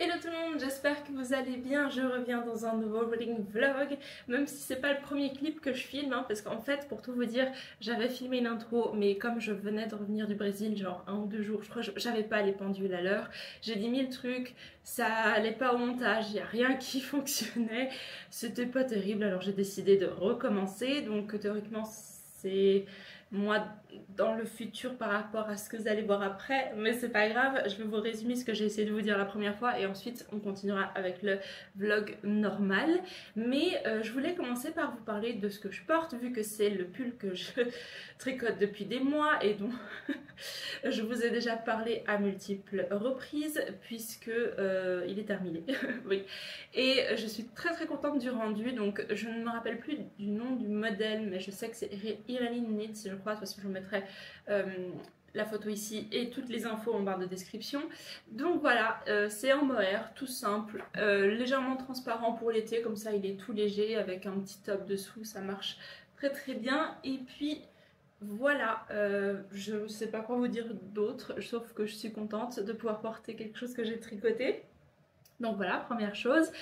Hello tout le monde, j'espère que vous allez bien. Je reviens dans un nouveau reading vlog, même si c'est pas le premier clip que je filme, parce qu'en fait, pour tout vous dire, j'avais filmé une intro, mais comme je venais de revenir du Brésil, genre 1 ou 2 jours, je crois que j'avais pas les pendules à l'heure. J'ai dit 1000 trucs, ça allait pas au montage, il y a rien qui fonctionnait, c'était pas terrible, alors j'ai décidé de recommencer. Donc théoriquement, c'est moi dans le futur par rapport à ce que vous allez voir après, mais c'est pas grave, je vais vous résumer ce que j'ai essayé de vous dire la première fois et ensuite on continuera avec le vlog normal. Mais je voulais commencer par vous parler de ce que je porte, vu que c'est le pull que je tricote depuis des mois et dont je vous ai déjà parlé à multiples reprises, puisque il est terminé. Oui. Et je suis très contente du rendu. Donc je ne me rappelle plus du nom du modèle, mais je sais que c'est Irani Knits, je crois. De toute façon, je vous mettrai la photo ici et toutes les infos en barre de description. Donc voilà, c'est en mohair, tout simple, légèrement transparent pour l'été, comme ça il est tout léger avec un petit top dessous, ça marche très bien. Et puis voilà, je ne sais pas quoi vous dire d'autre, sauf que je suis contente de pouvoir porter quelque chose que j'ai tricoté. Donc voilà, première chose.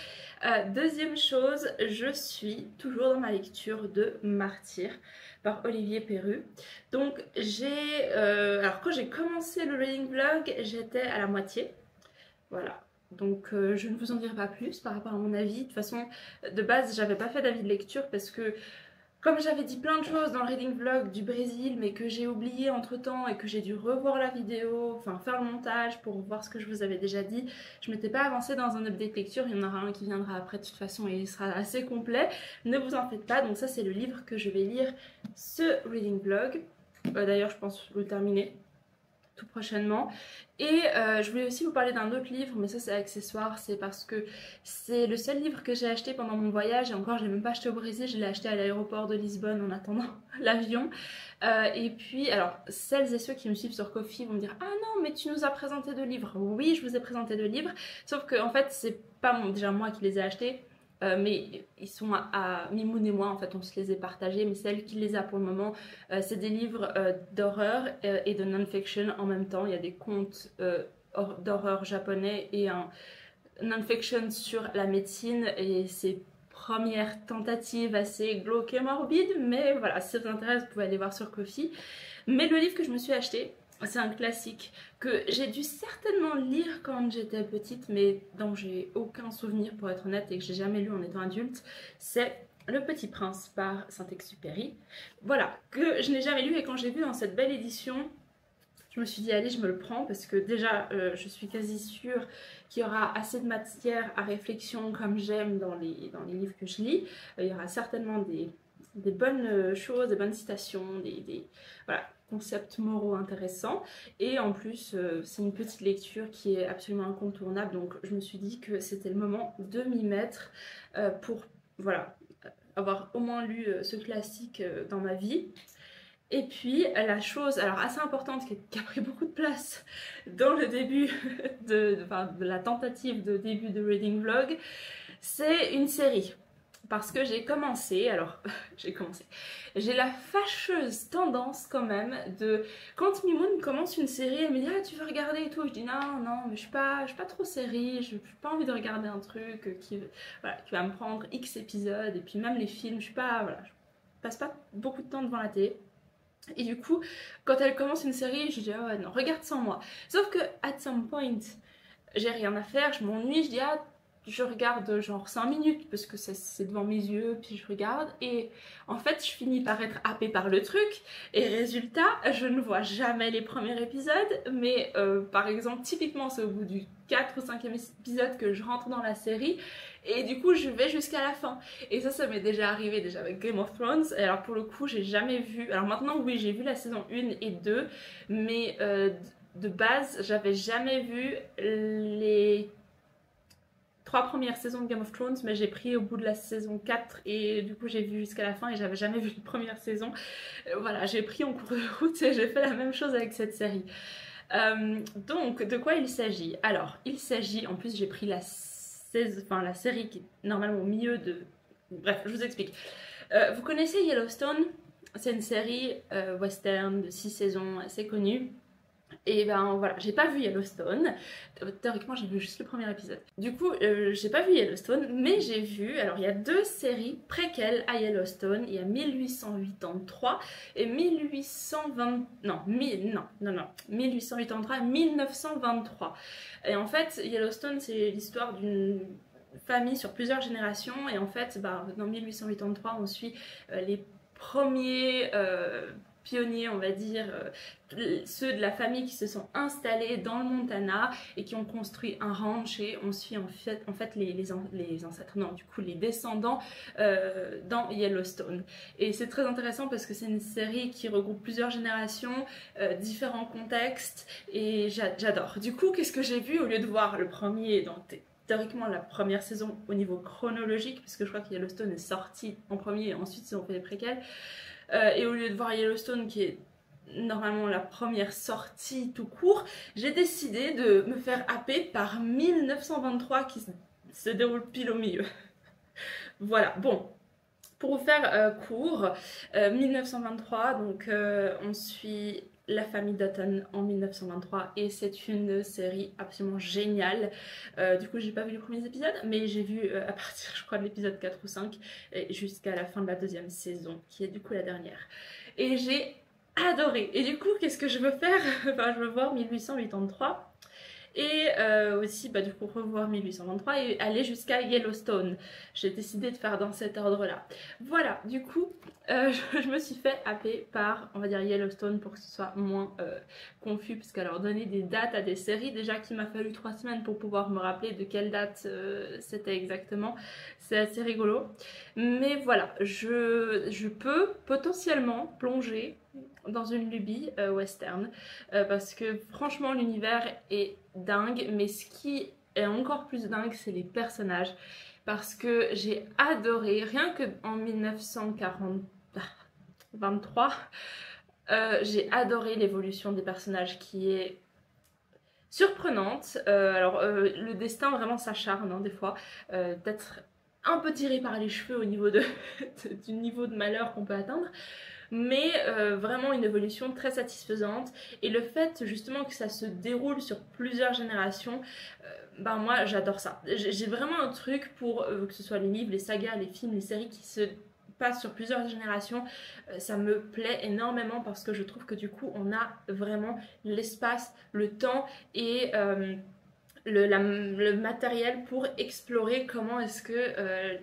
Deuxième chose, je suis toujours dans ma lecture de Martyr par Olivier Perru. Donc alors quand j'ai commencé le reading vlog, j'étais à la moitié. Voilà. Donc je ne vous en dirai pas plus par rapport à mon avis. De toute façon, de base, j'avais pas fait d'avis de lecture parce que comme j'avais dit plein de choses dans le reading vlog du Brésil, mais que j'ai oublié entre temps et que j'ai dû revoir la vidéo, enfin faire le montage pour voir ce que je vous avais déjà dit, je m'étais pas avancée dans un update lecture. Il y en aura un qui viendra après de toute façon et il sera assez complet. Ne vous en faites pas, donc ça c'est le livre que je vais lire ce reading vlog. D'ailleurs je pense le terminer tout prochainement. Et je voulais aussi vous parler d'un autre livre, mais ça c'est accessoire, c'est parce que c'est le seul livre que j'ai acheté pendant mon voyage, et encore je l'ai même pas acheté au Brésil, je l'ai acheté à l'aéroport de Lisbonne en attendant l'avion. Et puis, alors celles et ceux qui me suivent sur Ko-fi vont me dire « Ah non, mais tu nous as présenté 2 livres ». Oui, je vous ai présenté 2 livres, sauf que en fait c'est pas déjà moi qui les ai achetés, mais ils sont à Mimoun et moi, en fait on se les est partagés, mais celle qui les a pour le moment, c'est des livres d'horreur et de non-fiction en même temps. Il y a des contes d'horreur japonais et un non-fiction sur la médecine et ses premières tentatives assez glauques et morbides, mais voilà, si ça vous intéresse, vous pouvez aller voir sur Ko-fi. Mais le livre que je me suis acheté, c'est un classique que j'ai dû certainement lire quand j'étais petite, mais dont j'ai aucun souvenir pour être honnête et que j'ai jamais lu en étant adulte. C'est Le Petit Prince par Saint-Exupéry. Voilà, que je n'ai jamais lu, et quand j'ai vu dans cette belle édition, je me suis dit allez, je me le prends parce que déjà je suis quasi sûre qu'il y aura assez de matière à réflexion comme j'aime dans les livres que je lis. Il y aura certainement des bonnes choses, des bonnes citations, voilà, concepts moraux intéressants, et en plus c'est une petite lecture qui est absolument incontournable, donc je me suis dit que c'était le moment de m'y mettre pour voilà, avoir au moins lu ce classique dans ma vie. Et puis la chose alors assez importante qui a pris beaucoup de place dans le début de la tentative de début de reading vlog, c'est une série. Parce que j'ai commencé, j'ai la fâcheuse tendance quand même de, quand Mimoun commence une série, elle me dit ah tu veux regarder et tout, je dis non mais je suis pas trop série, je n'ai pas envie de regarder un truc voilà, qui va me prendre X épisodes, et puis même les films, je passe pas beaucoup de temps devant la télé. Et du coup, quand elle commence une série, je dis ah ouais non, regarde sans moi. Sauf que at some point, j'ai rien à faire, je m'ennuie, je dis ah je regarde genre 5 minutes parce que c'est devant mes yeux, puis je regarde, et en fait je finis par être happée par le truc, et résultat je ne vois jamais les premiers épisodes, mais par exemple typiquement c'est au bout du 4 ou 5e épisode que je rentre dans la série, et du coup je vais jusqu'à la fin. Et ça m'est déjà arrivé déjà avec Game of Thrones, et alors pour le coup j'ai jamais vu, alors maintenant oui j'ai vu la saison 1 et 2, mais de base j'avais jamais vu les 3 premières saisons de Game of Thrones, mais j'ai pris au bout de la saison 4 et du coup j'ai vu jusqu'à la fin, et j'avais jamais vu la première saison. Voilà, j'ai pris en cours de route et j'ai fait la même chose avec cette série. Donc de quoi il s'agit? Alors il s'agit, en plus j'ai pris la série qui est normalement au milieu de... Bref, je vous explique. Vous connaissez Yellowstone? C'est une série western de 6 saisons assez connue. Et ben voilà, j'ai pas vu Yellowstone. Théoriquement, j'ai vu juste le premier épisode. Du coup, j'ai pas vu Yellowstone, mais j'ai vu. Alors, il y a deux séries préquelles à Yellowstone. Il y a 1883 et 1820. Non, 1883 et 1923. Et en fait, Yellowstone, c'est l'histoire d'une famille sur plusieurs générations. Et en fait, bah, dans 1883, on suit les premiers pionniers, on va dire, ceux de la famille qui se sont installés dans le Montana et qui ont construit un ranch, et on suit en fait les ancêtres, non, du coup les descendants dans Yellowstone. Et c'est très intéressant parce que c'est une série qui regroupe plusieurs générations, différents contextes, et j'adore. Du coup, qu'est-ce que j'ai vu au lieu de voir le premier, donc théoriquement la première saison au niveau chronologique, puisque je crois que Yellowstone est sorti en premier et ensuite ils ont fait des préquels, et au lieu de voir Yellowstone qui est normalement la première sortie tout court, j'ai décidé de me faire happer par 1923 qui se déroule pile au milieu. Voilà, bon, pour vous faire court, 1923, donc on suit la famille Dutton en 1923 et c'est une série absolument géniale. Du coup, j'ai pas vu les premiers épisodes, mais j'ai vu à partir, je crois, de l'épisode 4 ou 5 jusqu'à la fin de la deuxième saison, qui est du coup la dernière. Et j'ai adoré. Et du coup, qu'est-ce que je veux faire? Enfin, je veux voir 1883. Et aussi bah, du coup revoir 1823 et aller jusqu'à Yellowstone. J'ai décidé de faire dans cet ordre là. Voilà, du coup je me suis fait happer par, on va dire, Yellowstone pour que ce soit moins confus, parce qu'à leur donner des dates à des séries, déjà qu'il m'a fallu 3 semaines pour pouvoir me rappeler de quelle date c'était exactement, c'est assez rigolo. Mais voilà, je peux potentiellement plonger dans une lubie western, parce que franchement l'univers est dingue, mais ce qui est encore plus dingue, c'est les personnages, parce que j'ai adoré, rien que en 1923, j'ai adoré l'évolution des personnages qui est surprenante. Le destin vraiment s'acharne hein, des fois, peut-être un peu tiré par les cheveux au niveau du niveau de malheur qu'on peut atteindre, mais vraiment une évolution très satisfaisante. Et le fait justement que ça se déroule sur plusieurs générations, ben moi j'adore ça. J'ai vraiment un truc pour que ce soit les livres, les sagas, les films, les séries qui se passent sur plusieurs générations, ça me plaît énormément parce que je trouve que du coup on a vraiment l'espace, le temps et le matériel pour explorer comment est-ce que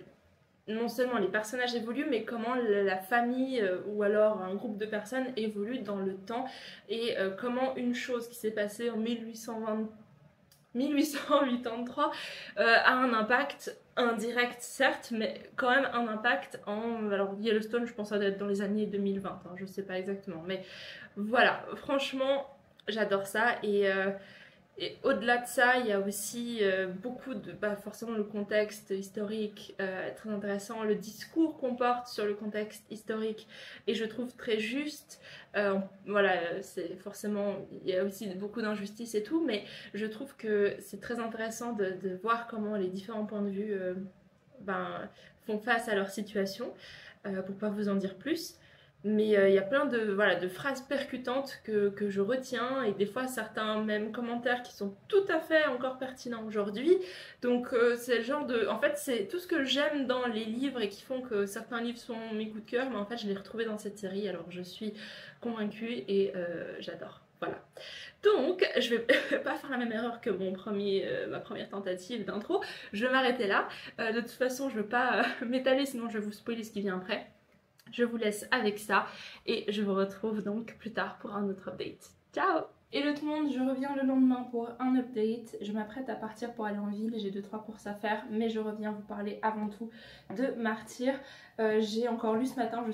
non seulement les personnages évoluent, mais comment la famille ou alors un groupe de personnes évolue dans le temps, et comment une chose qui s'est passée en 1883 a un impact indirect certes, mais quand même un impact en... Alors Yellowstone, je pense que ça doit être dans les années 2020, hein, je sais pas exactement, mais voilà, franchement j'adore ça. Et au-delà de ça, il y a aussi beaucoup de... Bah forcément le contexte historique très intéressant, le discours qu'on porte sur le contexte historique, et je trouve très juste. Voilà, c'est forcément... Il y a aussi beaucoup d'injustice et tout, mais je trouve que c'est très intéressant de voir comment les différents points de vue font face à leur situation, pour pas vous en dire plus. Mais il y a plein de, voilà, de phrases percutantes que je retiens, et des fois certains même commentaires qui sont tout à fait encore pertinents aujourd'hui. Donc c'est le genre de... En fait c'est tout ce que j'aime dans les livres et qui font que certains livres sont mes coups de cœur, mais en fait je l'ai retrouvé dans cette série, alors je suis convaincue et j'adore. Voilà. Donc, je vais pas faire la même erreur que ma première tentative d'intro. Je vais m'arrêter là. De toute façon, je veux pas m'étaler, sinon je vais vous spoiler ce qui vient après. Je vous laisse avec ça et je vous retrouve donc plus tard pour un autre update. Ciao! Hello tout le monde, je reviens le lendemain pour un update. Je m'apprête à partir pour aller en ville, j'ai 2-3 courses à faire, mais je reviens vous parler avant tout de Martyr. J'ai encore lu ce matin, je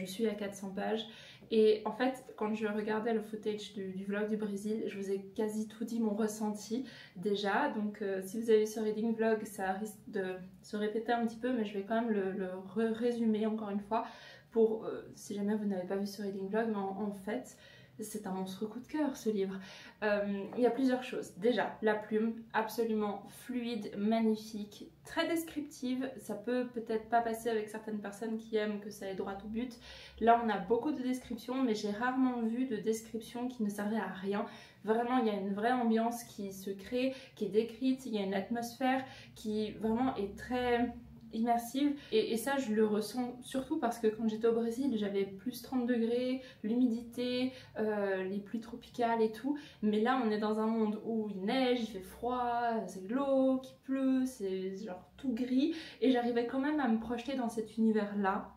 suis à 400 pages. Et en fait, quand je regardais le footage du vlog du Brésil, je vous ai quasi tout dit mon ressenti déjà. Donc si vous avez vu ce reading vlog, ça risque de se répéter un petit peu, mais je vais quand même le résumer encore une fois pour si jamais vous n'avez pas vu ce reading vlog. Mais en fait, c'est un monstre coup de cœur ce livre. Il y a plusieurs choses. Déjà, la plume, absolument fluide, magnifique, très descriptive. Ça peut peut-être pas passer avec certaines personnes qui aiment que ça aille droit au but. Là, on a beaucoup de descriptions, mais j'ai rarement vu de descriptions qui ne servaient à rien. Vraiment, il y a une vraie ambiance qui se crée, qui est décrite, il y a une atmosphère qui vraiment est très immersive et ça je le ressens surtout parce que quand j'étais au Brésil j'avais plus 30 degrés, l'humidité, les pluies tropicales et tout, mais là on est dans un monde où il neige, il fait froid, c'est de l'eau qui pleut, c'est genre tout gris et j'arrivais quand même à me projeter dans cet univers là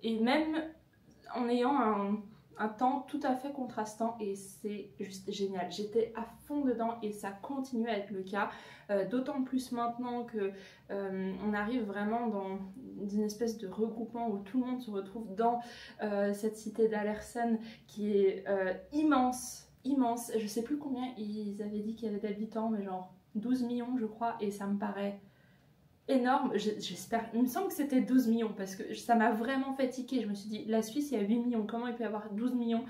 et même en ayant un temps tout à fait contrastant et c'est juste génial. J'étais à fond dedans et ça continue à être le cas, d'autant plus maintenant que on arrive vraiment dans une espèce de regroupement où tout le monde se retrouve dans cette cité d'Alersen qui est immense, immense. Je sais plus combien ils avaient dit qu'il y avait d'habitants, mais genre 12 millions je crois, et ça me paraît énorme, j'espère, il me semble que c'était 12 millions parce que ça m'a vraiment fatiguée. Je me suis dit, la Suisse il y a 8 millions, comment il peut y avoir 12 millions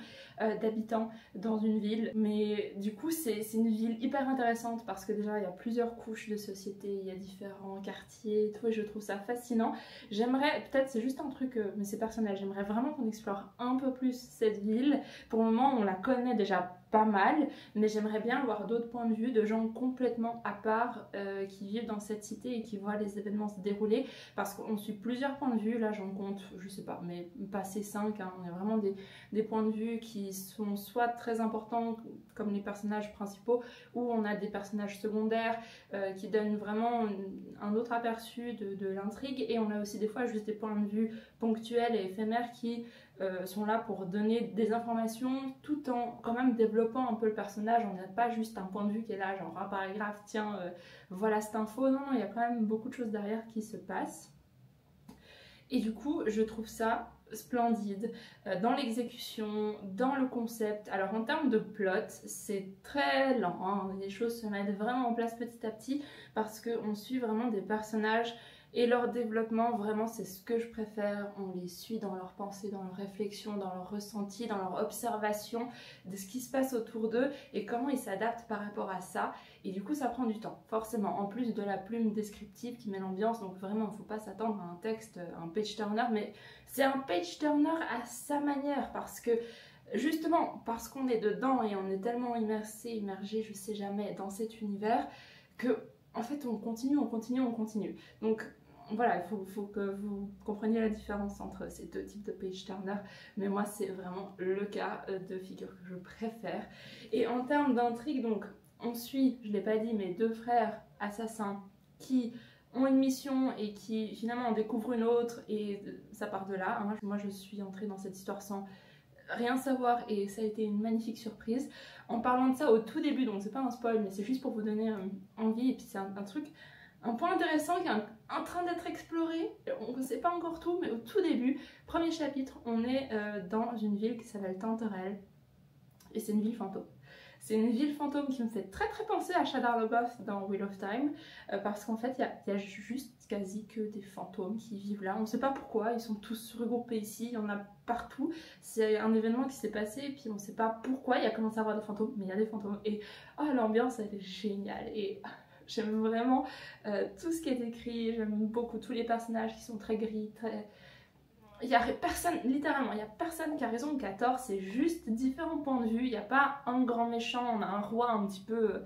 d'habitants dans une ville? Mais du coup c'est une ville hyper intéressante parce que déjà il y a plusieurs couches de société, il y a différents quartiers et tout et je trouve ça fascinant. J'aimerais, peut-être c'est juste un truc, mais c'est personnel, j'aimerais vraiment qu'on explore un peu plus cette ville. Pour le moment on la connaît déjà pas mal, mais j'aimerais bien avoir d'autres points de vue de gens complètement à part qui vivent dans cette cité et qui voient les événements se dérouler parce qu'on suit plusieurs points de vue. Là j'en compte, je sais pas, mais passé 5, hein, on a vraiment des points de vue qui sont soit très importants comme les personnages principaux ou on a des personnages secondaires qui donnent vraiment un autre aperçu de l'intrigue et on a aussi des fois juste des points de vue ponctuels et éphémères qui sont là pour donner des informations tout en quand même développant un peu le personnage. On n'a pas juste un point de vue qui est là, genre un paragraphe, tiens, voilà cette info. Non, non, il y a quand même beaucoup de choses derrière qui se passent. Et du coup, je trouve ça splendide dans l'exécution, dans le concept. Alors en termes de plot, c'est très lent, hein. Les choses se mettent vraiment en place petit à petit parce qu'on suit vraiment des personnages et leur développement, vraiment c'est ce que je préfère. On les suit dans leurs pensées, dans leurs réflexions, dans leurs ressentis, dans leur observation de ce qui se passe autour d'eux et comment ils s'adaptent par rapport à ça. Et du coup ça prend du temps, forcément, en plus de la plume descriptive qui met l'ambiance. Donc vraiment il ne faut pas s'attendre à un texte, un page-turner, mais c'est un page-turner à sa manière parce que justement parce qu'on est dedans et on est tellement immersé, immergé, je sais jamais, dans cet univers que en fait on continue, on continue, on continue. Donc voilà, il faut que vous compreniez la différence entre ces deux types de page-turner, mais moi c'est vraiment le cas de figure que je préfère. Et en termes d'intrigue, donc on suit, je ne l'ai pas dit, mais deux frères assassins qui ont une mission et qui finalement en découvrent une autre et ça part de là, hein. Moi je suis entrée dans cette histoire sans rien savoir et ça a été une magnifique surprise. En parlant de ça au tout début, donc c'est pas un spoil mais c'est juste pour vous donner envie, et puis c'est un truc, un point intéressant qui est en train d'être exploré, on ne sait pas encore tout, mais au tout début, premier chapitre, on est dans une ville qui s'appelle Tanterel et c'est une ville fantôme. C'est une ville fantôme qui me fait très penser à Shadar Logoth dans Wheel of Time parce qu'en fait il y a juste quasi que des fantômes qui vivent là. On ne sait pas pourquoi, ils sont tous regroupés ici, il y en a partout. C'est un événement qui s'est passé et puis on ne sait pas pourquoi il y a commencé à avoir des fantômes, mais il y a des fantômes et oh, l'ambiance elle est géniale et j'aime vraiment tout ce qui est écrit, j'aime beaucoup tous les personnages qui sont très gris, très... Il n'y a personne, littéralement, il n'y a personne qui a raison ou qui a tort, c'est juste différents points de vue. Il n'y a pas un grand méchant, on a un roi un petit peu,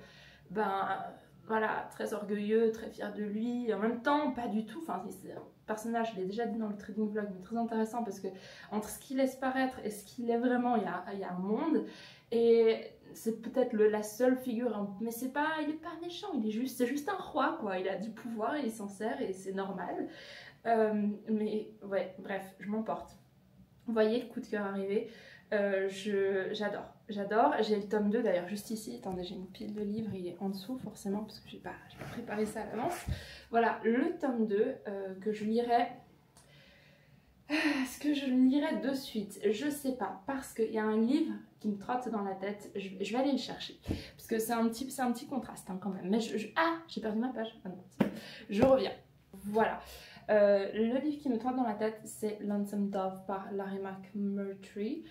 voilà, très orgueilleux, très fier de lui. Et en même temps, pas du tout. Enfin, c'est un personnage, je l'ai déjà dit dans le trading vlog, mais très intéressant parce que entre ce qu'il laisse paraître et ce qu'il est vraiment, il y a un monde. Et c'est peut-être la seule figure, mais c'est pas, il est pas méchant, c'est juste un roi, quoi. Il a du pouvoir, il s'en sert et c'est normal. Mais ouais, bref, je m'emporte. Vous voyez le coup de cœur arriver. J'adore. J'ai le tome 2 d'ailleurs juste ici. Attendez, j'ai une pile de livres, il est en dessous forcément parce que j'ai pas préparé ça à l'avance. Voilà, le tome 2 que je lirai. Est-ce que je le lirai de suite? Je sais pas, parce qu'il y a un livre qui me trotte dans la tête. Je vais aller le chercher parce que c'est un petit contraste hein, quand même. Mais ah, j'ai perdu ma page. Ah non, je reviens. Voilà. Le livre qui me trotte dans la tête, c'est Lonesome Dove par Larry McMurtry.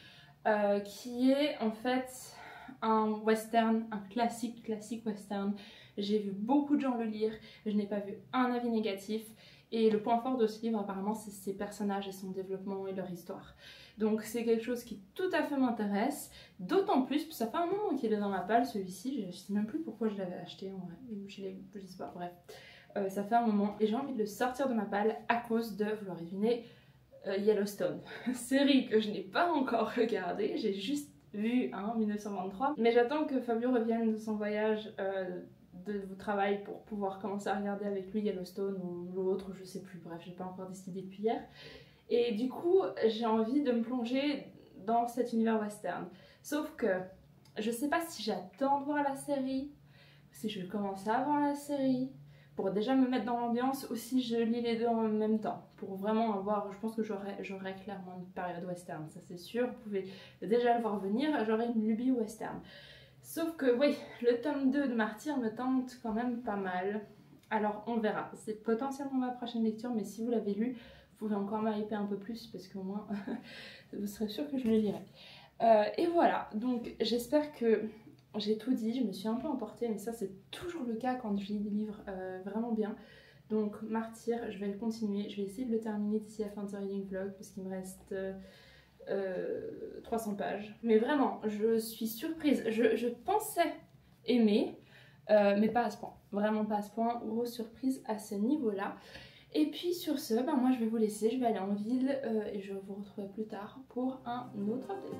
qui est en fait un western, un classique western. J'ai vu beaucoup de gens le lire, je n'ai pas vu un avis négatif. Et le point fort de ce livre apparemment c'est ses personnages et son développement et leur histoire. Donc c'est quelque chose qui tout à fait m'intéresse, d'autant plus, ça fait un moment qu'il est dans ma palle celui-ci, je sais même plus pourquoi je l'avais acheté en vrai, je sais pas, bref. Ça fait un moment et j'ai envie de le sortir de ma palle à cause de, vous l'aurez deviné, Yellowstone. Série que je n'ai pas encore regardée, j'ai juste vu 1923. Mais j'attends que Fabio revienne de son voyage de travail pour pouvoir commencer à regarder avec lui Yellowstone ou l'autre, je sais plus, bref, j'ai pas encore décidé depuis hier. Et du coup, j'ai envie de me plonger dans cet univers western. Sauf que je sais pas si j'attends de voir la série, si je vais commencer avant la série, pour déjà me mettre dans l'ambiance, ou si je lis les deux en même temps, pour vraiment avoir, je pense que j'aurai clairement une période western, ça c'est sûr, vous pouvez déjà le voir venir, j'aurai une lubie western. Sauf que oui, le tome 2 de Martyr me tente quand même pas mal, alors on verra, c'est potentiellement ma prochaine lecture, mais si vous l'avez lu, vous pouvez encore m'hyper un peu plus, parce qu'au moins, vous serez sûr que je le lirai. Et voilà, donc j'espère que j'ai tout dit, je me suis un peu emportée, mais ça c'est toujours le cas quand je lis des livres vraiment bien. Donc Martyr, je vais le continuer, je vais essayer de le terminer d'ici la fin de ce reading vlog, parce qu'il me reste 300 pages. Mais vraiment, je suis surprise, je pensais aimer, mais pas à ce point, vraiment pas à ce point, grosse surprise à ce niveau-là. Et puis sur ce, ben moi je vais vous laisser, je vais aller en ville et je vous retrouverai plus tard pour un autre update.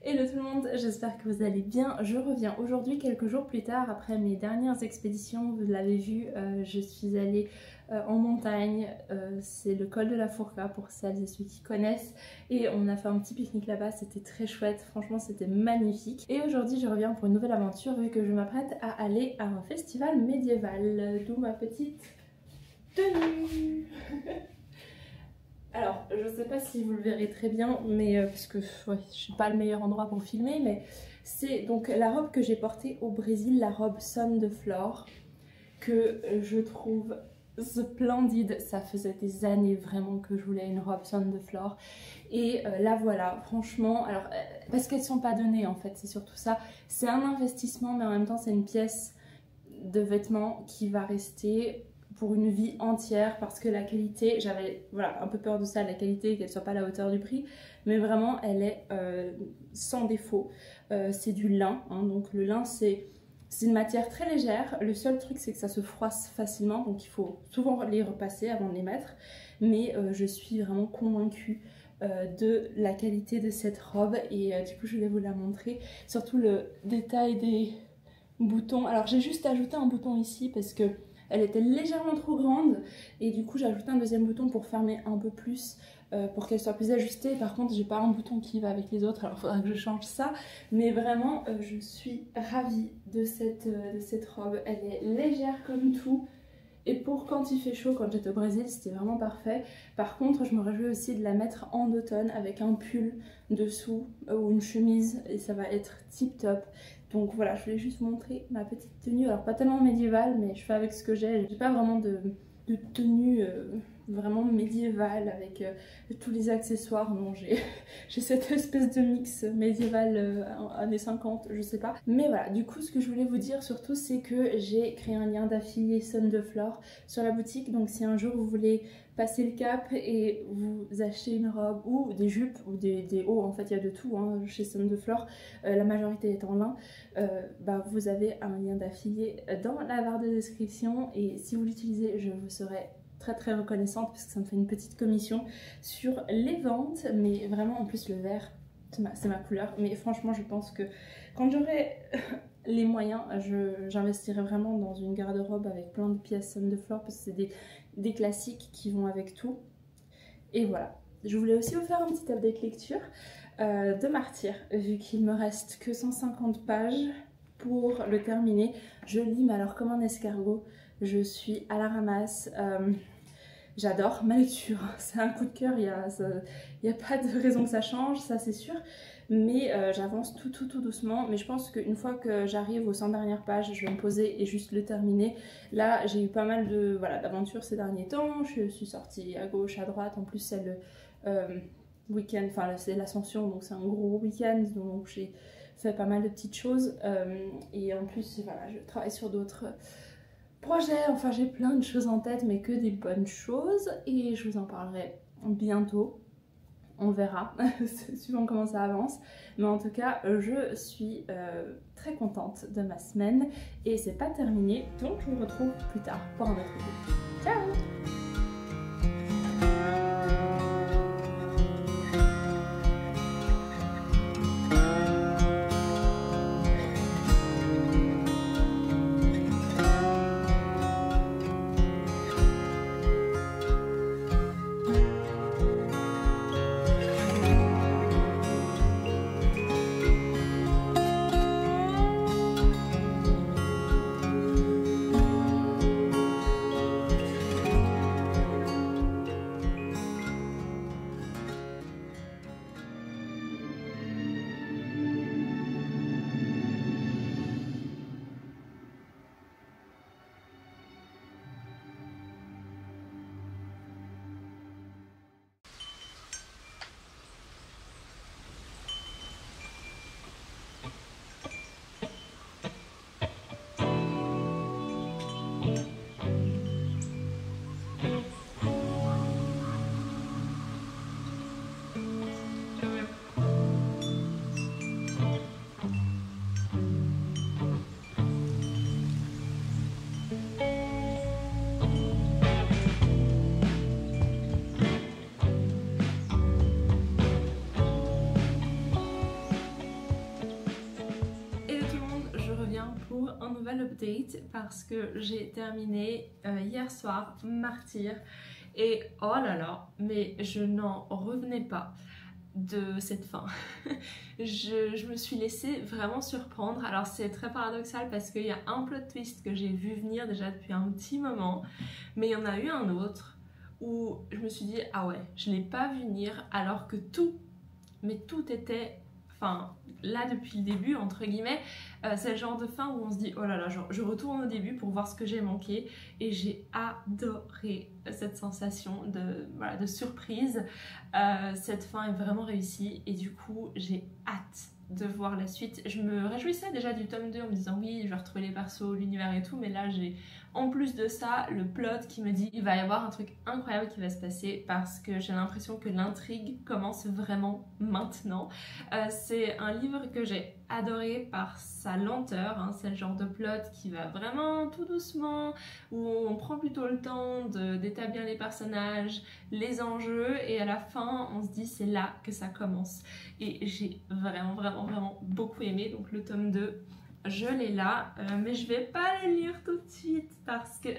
Hello tout le monde, j'espère que vous allez bien. Je reviens aujourd'hui quelques jours plus tard après mes dernières expéditions. Vous l'avez vu, je suis allée en montagne, c'est le col de la Fourca pour celles et ceux qui connaissent. Et on a fait un petit pique-nique là-bas, c'était très chouette, franchement c'était magnifique. Et aujourd'hui je reviens pour une nouvelle aventure vu que je m'apprête à aller à un festival médiéval, d'où ma petite tenue. Alors, je sais pas si vous le verrez très bien, mais parce que ouais, je suis pas le meilleur endroit pour filmer, mais c'est donc la robe que j'ai portée au Brésil, la robe Son de Flore, que je trouve splendide. Ça faisait des années vraiment que je voulais une robe Son de Flore, et la voilà, franchement, alors parce qu'elles sont pas données en fait, c'est surtout ça. C'est un investissement, mais en même temps c'est une pièce de vêtements qui va rester pour une vie entière, parce que la qualité, j'avais voilà, un peu peur de ça, la qualité, qu'elle soit pas à la hauteur du prix, mais vraiment elle est sans défaut. C'est du lin, hein, donc le lin c'est une matière très légère, le seul truc c'est que ça se froisse facilement, donc il faut souvent les repasser avant de les mettre, mais je suis vraiment convaincue de la qualité de cette robe et du coup je voulais vous la montrer. Surtout le détail des boutons. Alors j'ai juste ajouté un bouton ici parce que elle était légèrement trop grande et du coup j'ai ajouté un deuxième bouton pour fermer un peu plus pour qu'elle soit plus ajustée. Par contre j'ai pas un bouton qui va avec les autres, alors il faudra que je change ça. Mais vraiment je suis ravie de cette robe. Elle est légère comme tout. Et pour quand il fait chaud, quand j'étais au Brésil, c'était vraiment parfait. Par contre, je me réjouis aussi de la mettre en automne avec un pull dessous ou une chemise et ça va être tip top. Donc voilà, je voulais juste montrer ma petite tenue. Alors pas tellement médiévale, mais je fais avec ce que j'ai. J'ai pas vraiment de tenue vraiment médiévale avec tous les accessoires. Non, j'ai cette espèce de mix médiéval années 50, je sais pas. Mais voilà, du coup ce que je voulais vous dire surtout c'est que j'ai créé un lien d'affilié Sun de Flore sur la boutique. Donc si un jour vous voulez passer le cap et vous achetez une robe ou des jupes ou des hauts, en fait il y a de tout hein, chez Sun de Flore, la majorité est en lin, bah, vous avez un lien d'affilié dans la barre de description et si vous l'utilisez je vous serai très reconnaissante parce que ça me fait une petite commission sur les ventes. Mais vraiment en plus le vert c'est ma couleur, mais franchement je pense que quand j'aurai les moyens j'investirai vraiment dans une garde-robe avec plein de pièces Sun de Flore parce que c'est des classiques qui vont avec tout. Et voilà, je voulais aussi vous faire un petit update lecture de Martyr vu qu'il me reste que 150 pages pour le terminer. Je lis mais alors comme un escargot, je suis à la ramasse. J'adore ma lecture, c'est un coup de cœur, il n'y a pas de raison que ça change, ça c'est sûr. Mais j'avance tout doucement. Mais je pense qu'une fois que j'arrive aux 100 dernières pages, je vais me poser et juste le terminer. Là j'ai eu pas mal d'aventures ces derniers temps, je suis sortie à gauche, à droite, en plus c'est le week-end, enfin c'est l'Ascension donc c'est un gros week-end, donc j'ai fait pas mal de petites choses. Et en plus voilà, je travaille sur d'autres projets, enfin j'ai plein de choses en tête mais que des bonnes choses et je vous en parlerai bientôt. On verra, suivant comment ça avance. Mais en tout cas, je suis très contente de ma semaine et c'est pas terminé, donc je vous retrouve plus tard pour un autre vidéo. Ciao! Pour un nouvel update parce que j'ai terminé hier soir Martyr et oh là là, mais je n'en revenais pas de cette fin. je me suis laissée vraiment surprendre. Alors c'est très paradoxal parce qu'il y a un plot twist que j'ai vu venir déjà depuis un petit moment, mais il y en a eu un autre où je me suis dit ah ouais, je l'ai pas vu venir alors que tout était... Enfin, là depuis le début, entre guillemets, c'est le genre de fin où on se dit oh là là, je retourne au début pour voir ce que j'ai manqué et j'ai adoré cette sensation de surprise. Cette fin est vraiment réussie et du coup j'ai hâte de voir la suite. Je me réjouissais déjà du tome 2 en me disant oui, je vais retrouver les persos, l'univers et tout, mais là j'ai en plus de ça le plot qui me dit il va y avoir un truc incroyable qui va se passer parce que j'ai l'impression que l'intrigue commence vraiment maintenant. C'est un livre que j'ai adoré par sa lenteur, hein. C'est le genre de plot qui va vraiment tout doucement, où on prend plutôt le temps d'établir les personnages, les enjeux, et à la fin on se dit c'est là que ça commence. Et j'ai vraiment beaucoup aimé, donc le tome 2, je l'ai là, mais je vais pas le lire tout de suite parce que,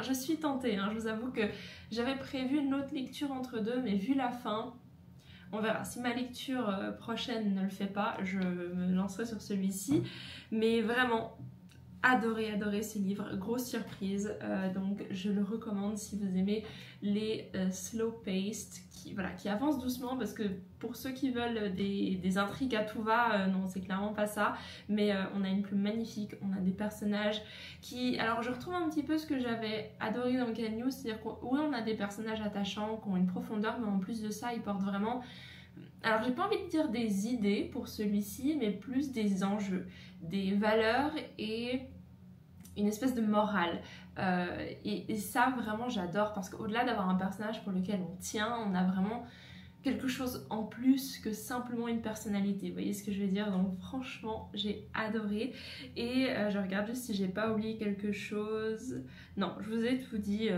je suis tentée, hein. Je vous avoue que j'avais prévu une autre lecture entre deux, mais vu la fin, on verra. Si ma lecture prochaine ne le fait pas, je me lancerai sur celui-ci. Mais vraiment, adoré ce livre, grosse surprise. Donc je le recommande si vous aimez les slow-paced, qui avancent doucement, parce que pour ceux qui veulent des intrigues à tout va, non, c'est clairement pas ça. Mais on a une plume magnifique, on a des personnages qui... Alors je retrouve un petit peu ce que j'avais adoré dans Can You, c'est-à-dire oui, on a des personnages attachants, qui ont une profondeur, mais en plus de ça, ils portent vraiment... Alors j'ai pas envie de dire des idées pour celui-ci, mais plus des enjeux, des valeurs et une espèce de morale. Et ça vraiment j'adore, parce qu'au-delà d'avoir un personnage pour lequel on tient, on a vraiment quelque chose en plus que simplement une personnalité, vous voyez ce que je veux dire? Donc franchement j'ai adoré. Et je regarde juste si j'ai pas oublié quelque chose. Non, je vous ai tout dit,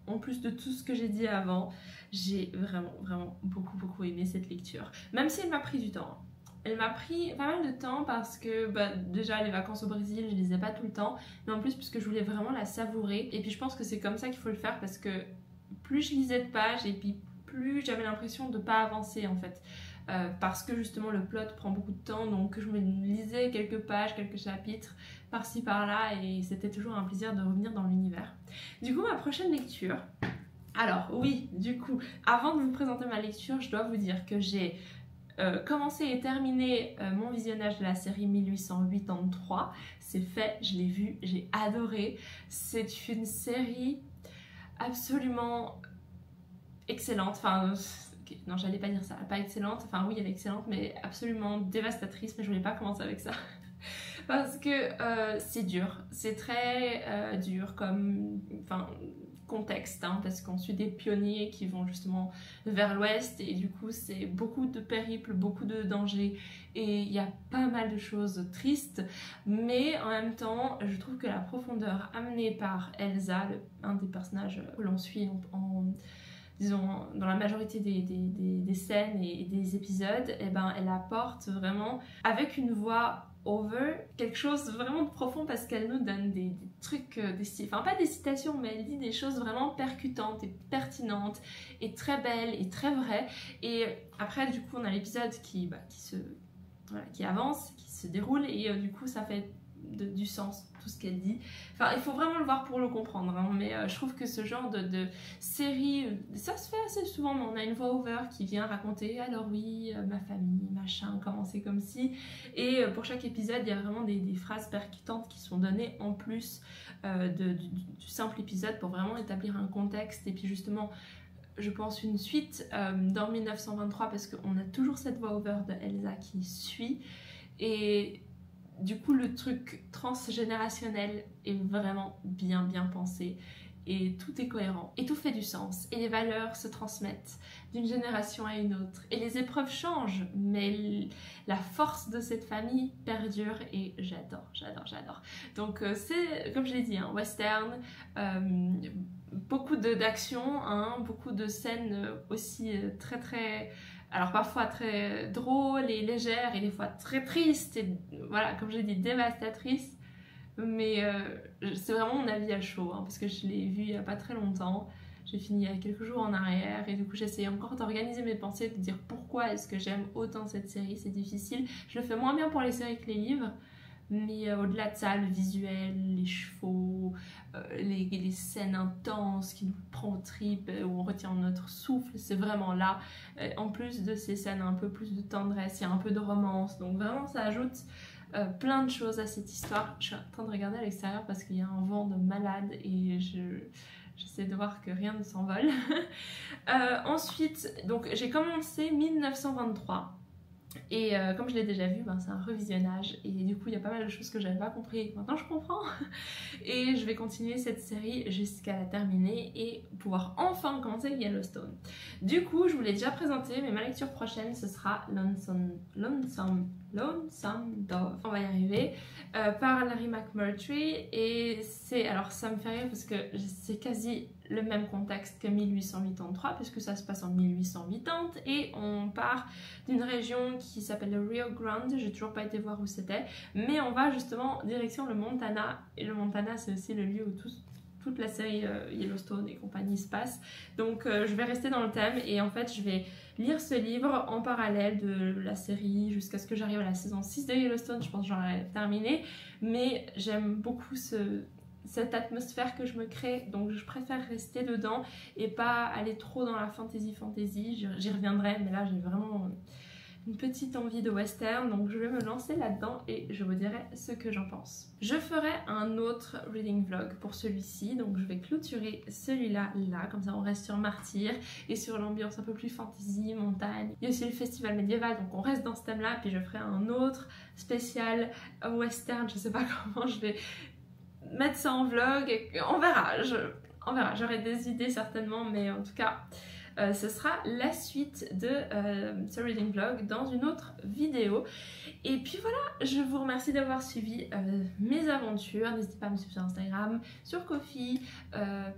en plus de tout ce que j'ai dit avant. J'ai vraiment beaucoup aimé cette lecture, même si elle m'a pris du temps. Elle m'a pris pas mal de temps parce que déjà les vacances au Brésil, je lisais pas tout le temps, mais en plus puisque je voulais vraiment la savourer. Et puis je pense que c'est comme ça qu'il faut le faire, parce que plus je lisais de pages et puis plus j'avais l'impression de pas avancer en fait. Parce que justement le plot prend beaucoup de temps, donc je me lisais quelques pages, quelques chapitres par-ci par-là, et c'était toujours un plaisir de revenir dans l'univers. Du coup ma prochaine lecture... Alors oui, du coup, avant de vous présenter ma lecture, je dois vous dire que j'ai commencé et terminé mon visionnage de la série 1883. C'est fait, je l'ai vu, j'ai adoré. C'est une série absolument excellente. Enfin, non, j'allais pas dire ça, pas excellente. Enfin oui, elle est excellente, mais absolument dévastatrice. Mais je voulais pas commencer avec ça. Parce que c'est dur, c'est très dur comme... contexte, hein, parce qu'on suit des pionniers qui vont justement vers l'ouest, et du coup c'est beaucoup de périples, beaucoup de dangers, et il y a pas mal de choses tristes, mais en même temps je trouve que la profondeur amenée par Elsa, un des personnages que l'on suit disons dans la majorité des scènes et des épisodes, et elle apporte vraiment avec une voix over quelque chose vraiment de profond, parce qu'elle nous donne des trucs, enfin pas des citations, mais elle dit des choses vraiment percutantes et pertinentes et très belles et très vraies. Et après du coup on a l'épisode qui avance, qui se déroule, et du coup ça fait du sens tout ce qu'elle dit. Enfin il faut vraiment le voir pour le comprendre, hein. Mais je trouve que ce genre de série, ça se fait assez souvent, mais on a une voix over qui vient raconter alors oui ma famille machin, comment c'est comme si, et pour chaque épisode il y a vraiment des phrases percutantes qui sont données en plus du simple épisode, pour vraiment établir un contexte. Et puis justement je pense une suite dans 1923, parce qu'on a toujours cette voix over de Elsa qui suit, et du coup le truc transgénérationnel est vraiment bien pensé, et tout est cohérent, et tout fait du sens, et les valeurs se transmettent d'une génération à une autre, et les épreuves changent, mais la force de cette famille perdure, et j'adore. Donc c'est, comme je l'ai dit, un western, beaucoup d'action, hein, beaucoup de scènes aussi très... Alors parfois très drôles et légères, et des fois très tristes, et voilà, comme j'ai dit, dévastatrices. Mais c'est vraiment mon avis à chaud, hein, parce que je l'ai vu il n'y a pas très longtemps. J'ai fini il y a quelques jours en arrière, et du coup j'essaie encore d'organiser mes pensées, de dire pourquoi est-ce que j'aime autant cette série. C'est difficile. Je le fais moins bien pour les séries que les livres. Mais au-delà de ça, le visuel, les chevaux, les scènes intenses qui nous prennent aux tripes, où on retient notre souffle, c'est vraiment là. En plus de ces scènes, un peu plus de tendresse, il y a un peu de romance, donc vraiment ça ajoute plein de choses à cette histoire. Je suis en train de regarder à l'extérieur parce qu'il y a un vent de malade, et j'essaie de voir que rien ne s'envole. Ensuite, donc j'ai commencé 1923. Et comme je l'ai déjà vu, c'est un revisionnage, et du coup il y a pas mal de choses que j'avais pas compris, maintenant je comprends. Et je vais continuer cette série jusqu'à la terminer et pouvoir enfin commencer Yellowstone. Du coup je vous l'ai déjà présenté, mais ma lecture prochaine ce sera Lonesome Lonesome Dove, on va y arriver, par Larry McMurtry. Et c'est, alors ça me fait rire parce que c'est quasi le même contexte que 1883 puisque ça se passe en 1880 et on part d'une région qui s'appelle le Rio Grande. J'ai toujours pas été voir où c'était, mais on va justement direction le Montana, et le Montana c'est aussi le lieu où toute la série Yellowstone et compagnie se passe. Donc je vais rester dans le thème et en fait je vais lire ce livre en parallèle de la série jusqu'à ce que j'arrive à la saison 6 de Yellowstone. Je pense que j'aurai terminé, mais j'aime beaucoup cette atmosphère que je me crée, donc je préfère rester dedans et pas aller trop dans la fantasy. J'y reviendrai, mais là j'ai vraiment une petite envie de western, donc je vais me lancer là-dedans et je vous dirai ce que j'en pense. Je ferai un autre reading vlog pour celui-ci, donc je vais clôturer celui-là là, comme ça on reste sur Martyr et sur l'ambiance un peu plus fantasy, montagne. Il y a aussi le festival médiéval, donc on reste dans ce thème-là, puis je ferai un autre spécial western, je sais pas comment je vais mettre ça en vlog, et on verra, j'aurai des idées certainement, mais en tout cas ce sera la suite de ce reading vlog dans une autre vidéo. Et puis voilà, je vous remercie d'avoir suivi mes aventures. N'hésitez pas à me suivre sur Instagram, sur Ko-fi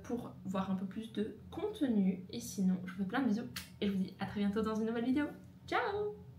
pour voir un peu plus de contenu. Et sinon, je vous fais plein de bisous et je vous dis à très bientôt dans une nouvelle vidéo. Ciao!